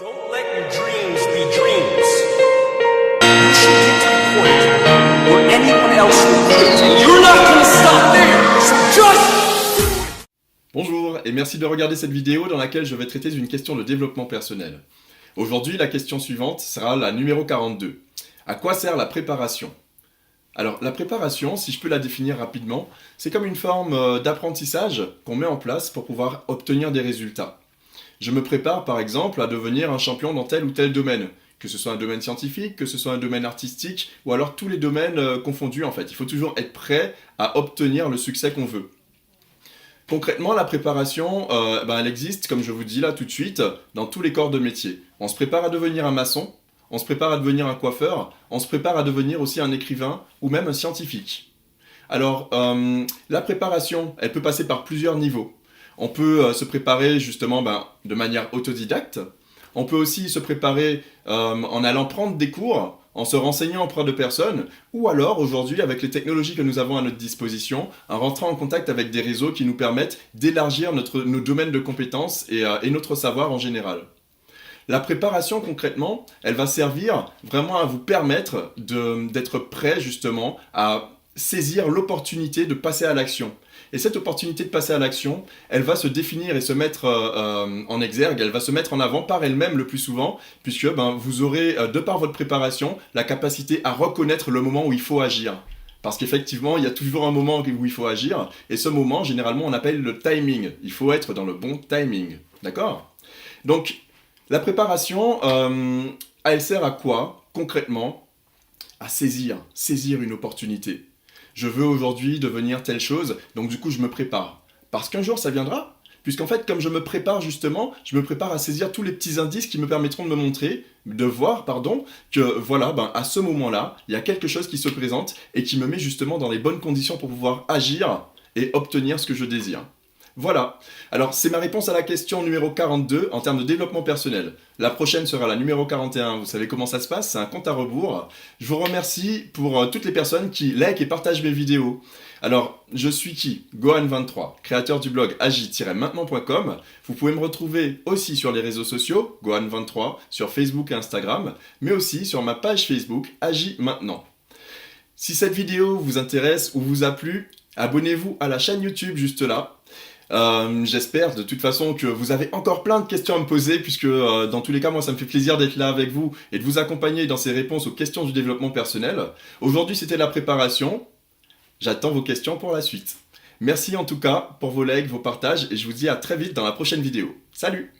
Don't let your dreams be dreams. You should get to the point where anyone else will quit, and you're not gonna stop there. So just... Bonjour et merci de regarder cette vidéo dans laquelle je vais traiter d'une question de développement personnel. Aujourd'hui, la question suivante sera la numéro 42. À quoi sert la préparation ? Alors, la préparation, si je peux la définir rapidement, c'est comme une forme d'apprentissage qu'on met en place pour pouvoir obtenir des résultats. Je me prépare par exemple à devenir un champion dans tel ou tel domaine, que ce soit un domaine scientifique, que ce soit un domaine artistique, ou alors tous les domaines confondus en fait. Il faut toujours être prêt à obtenir le succès qu'on veut. Concrètement, la préparation, elle existe, comme je vous dis là tout de suite, dans tous les corps de métier. On se prépare à devenir un maçon, on se prépare à devenir un coiffeur, on se prépare à devenir aussi un écrivain ou même un scientifique. Alors, la préparation, elle peut passer par plusieurs niveaux. On peut se préparer justement de manière autodidacte. On peut aussi se préparer en allant prendre des cours, en se renseignant auprès de personnes, ou alors aujourd'hui avec les technologies que nous avons à notre disposition, en rentrant en contact avec des réseaux qui nous permettent d'élargir nos domaines de compétences et notre savoir en général. La préparation concrètement, elle va servir vraiment à vous permettre d'être prêt justement à saisir l'opportunité de passer à l'action. Et cette opportunité de passer à l'action, elle va se définir et se mettre en exergue, elle va se mettre en avant par elle-même le plus souvent, puisque vous aurez, de par votre préparation, la capacité à reconnaître le moment où il faut agir. Parce qu'effectivement, il y a toujours un moment où il faut agir, et ce moment, généralement, on appelle le timing. Il faut être dans le bon timing. D'accord ? Donc, la préparation, elle sert à quoi, concrètement ? À saisir une opportunité. Je veux aujourd'hui devenir telle chose, donc du coup je me prépare. Parce qu'un jour ça viendra, puisqu'en fait comme je me prépare justement, je me prépare à saisir tous les petits indices qui me permettront de voir que voilà, à ce moment-là, il y a quelque chose qui se présente et qui me met justement dans les bonnes conditions pour pouvoir agir et obtenir ce que je désire. Voilà, alors c'est ma réponse à la question numéro 42 en termes de développement personnel. La prochaine sera la numéro 41, vous savez comment ça se passe, c'est un compte à rebours. Je vous remercie pour toutes les personnes qui like et partagent mes vidéos. Alors, je suis qui ? Gohan23, créateur du blog agi-maintenant.com. Vous pouvez me retrouver aussi sur les réseaux sociaux, Gohan23, sur Facebook et Instagram, mais aussi sur ma page Facebook Agi Maintenant. Si cette vidéo vous intéresse ou vous a plu, abonnez-vous à la chaîne YouTube juste là. J'espère de toute façon que vous avez encore plein de questions à me poser puisque dans tous les cas moi ça me fait plaisir d'être là avec vous et de vous accompagner dans ces réponses aux questions du développement personnel. Aujourd'hui c'était la préparation, j'attends vos questions pour la suite. Merci en tout cas pour vos likes, vos partages et je vous dis à très vite dans la prochaine vidéo. Salut!